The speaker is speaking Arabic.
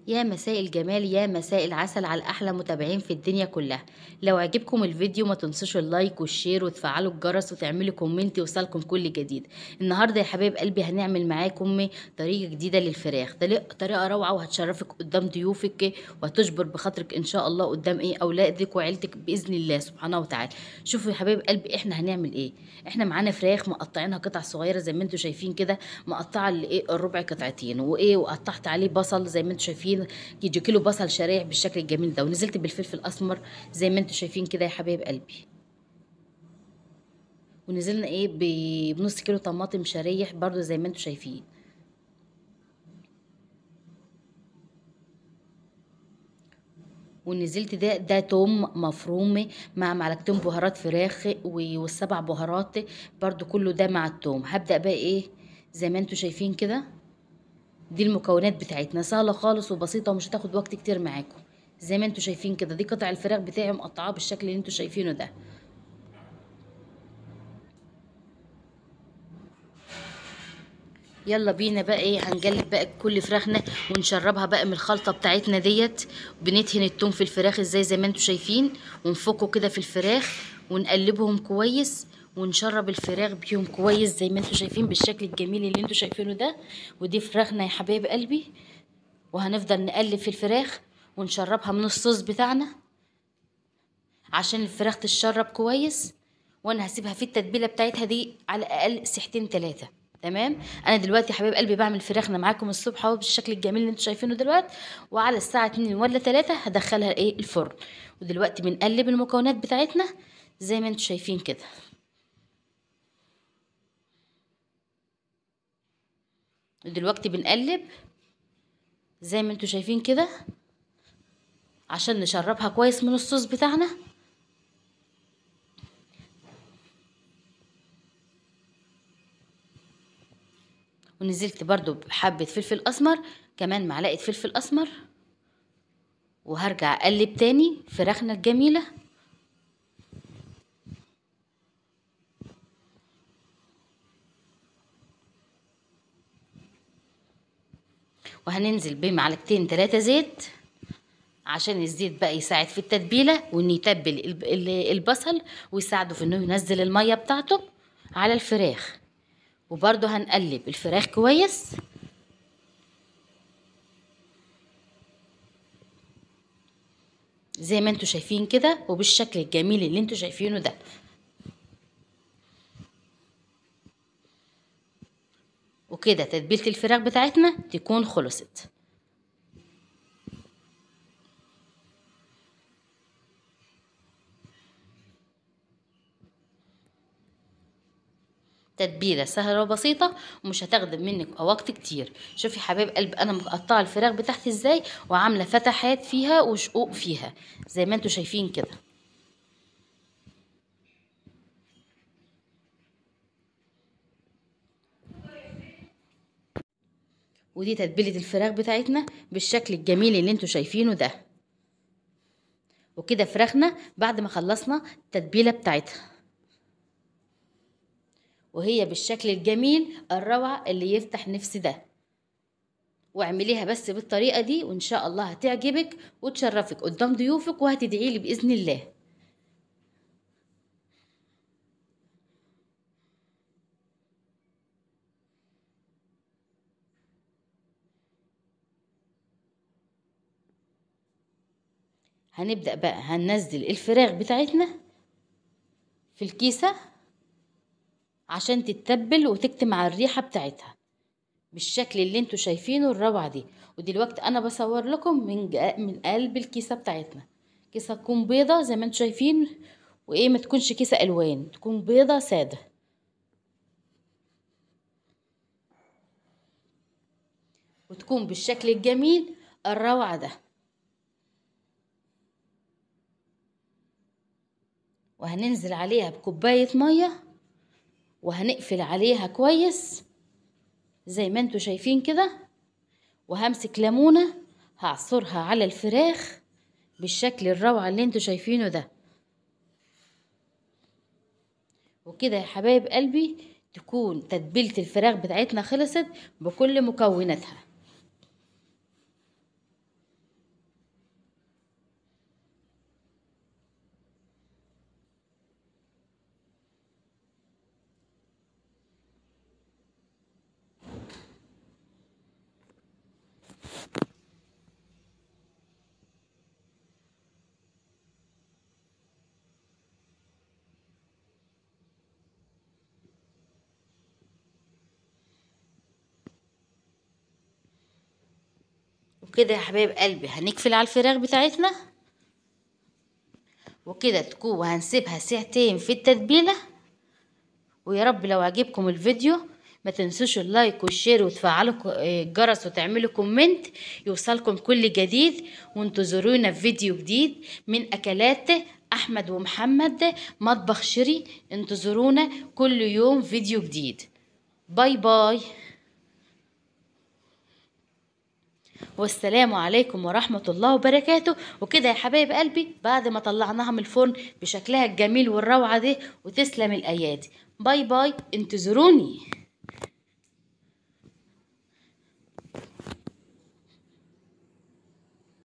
يا مساء الجمال، يا مساء العسل على احلى متابعين في الدنيا كلها. لو عجبكم الفيديو ما تنسوش اللايك والشير وتفعلوا الجرس وتعملوا كومنت يوصلكم كل جديد. النهارده يا حبايب قلبي هنعمل معاكم طريقه جديده للفراخ، طريقه روعه وهتشرفك قدام ضيوفك وهتجبر بخاطرك ان شاء الله قدام اولادك وعيلتك باذن الله سبحانه وتعالى. شوفوا يا حبايب قلبي احنا هنعمل ايه. احنا معانا فراخ مقطعينها قطع صغيره زي ما انتم شايفين كده، مقطعه الربع قطعتين وقطعت عليه بصل زي ما انتم شايفين، يجي كيلو بصل شرايح بالشكل الجميل ده، ونزلت بالفلفل الاسمر زي ما انتم شايفين كده يا حبايب قلبي، ونزلنا بنص كيلو طماطم شرايح برضو زي ما انتم شايفين، ونزلت ده توم مفروم مع معلقتين بهارات فراخ والسبع بهارات برضو كله ده مع التوم. هبدأ بقى زي ما انتم شايفين كده. دي المكونات بتاعتنا سهلة خالص وبسيطة ومش هتاخد وقت كتير معاكم. زي ما انتم شايفين كده دي قطع الفراخ بتاعي مقطعاه بالشكل اللي انتم شايفينه ده. يلا بينا بقى هنجلب بقى كل فراخنا ونشربها بقى من الخلطة بتاعتنا ديت. بندهن التوم في الفراخ ازاي زي ما انتم شايفين، ونفكه كده في الفراخ ونقلبهم كويس ونشرب الفراخ بيهم كويس زي ما انتم شايفين بالشكل الجميل اللي انتم شايفينه ده. ودي فراخنا يا حبايب قلبي، وهنفضل نقلب في الفراخ ونشربها من الصوص بتاعنا عشان الفراخ تتشرب كويس. وانا هسيبها في التتبيله بتاعتها دي على الاقل ساعتين 3. تمام. انا دلوقتي يا حبايب قلبي بعمل فراخنا معاكم الصبح اهو بالشكل الجميل اللي انتوا شايفينه دلوقتي، وعلى الساعه 2 ولا 3 هدخلها الفرن. ودلوقتي بنقلب المكونات بتاعتنا زي ما انتوا شايفين كده. ودلوقتي بنقلب زي ما انتوا شايفين كده عشان نشربها كويس من الصوص بتاعنا. ونزلت برضو بحبة فلفل اسمر، كمان معلقة فلفل اسمر، وهرجع اقلب تاني فراخنا الجميلة. وهننزل بمعلقتين 3 زيت عشان الزيت بقى يساعد في التتبيلة وان يتبل البصل ويساعده في انه ينزل المية بتاعته على الفراخ. وبرضه هنقلب الفراخ كويس زي ما انتوا شايفين كده وبالشكل الجميل اللي انتوا شايفينه ده. وكده تتبيلة الفراخ بتاعتنا تكون خلصت. تتبيله سهله وبسيطه ومش هتاخد منك وقت كتير. شوفي حبايب قلب انا مقطعه الفراخ بتاعتي ازاي وعامله فتحات فيها وشقوق فيها زي ما انتوا شايفين كده. ودي تتبيله الفراخ بتاعتنا بالشكل الجميل اللي انتوا شايفينه ده. وكده فراخنا بعد ما خلصنا التتبيله بتاعتها وهي بالشكل الجميل الروعه اللي يفتح نفس ده. واعمليها بس بالطريقه دي وان شاء الله هتعجبك وتشرفك قدام ضيوفك وهتدعيلي باذن الله. هنبدأ بقى هننزل الفراخ بتاعتنا في الكيسة عشان تتبل وتكتم على الريحة بتاعتها بالشكل اللي انتوا شايفينه الروعة دي. ودلوقتي انا بصور لكم من قلب الكيسة بتاعتنا. كيسة تكون بيضة زي ما انتوا شايفين، ما تكونش كيسة الوان، تكون بيضة سادة وتكون بالشكل الجميل الروعة ده. وهننزل عليها بكوباية مية وهنقفل عليها كويس زي ما انتوا شايفين كده. وهمسك ليمونة هعصرها على الفراخ بالشكل الروعة اللي انتوا شايفينه ده. وكده يا حبايب قلبي تكون تتبيلة الفراخ بتاعتنا خلصت بكل مكوناتها. وكده يا حبايب قلبي هنقفل على الفراخ بتاعتنا، وكده تكون وهنسيبها ساعتين في التتبيله. ويا رب لو عجبكم الفيديو ما تنسوش اللايك والشير وتفعلوا الجرس وتعملوا كومنت يوصلكم كل جديد. وانتظرونا في فيديو جديد من اكلات احمد ومحمد مطبخ شيري. انتظرونا كل يوم فيديو جديد. باي باي، والسلام عليكم ورحمة الله وبركاته. وكده يا حبايب قلبي بعد ما طلعناها من الفرن بشكلها الجميل والروعة دي، وتسلم الأيادي. باي باي، انتظروني.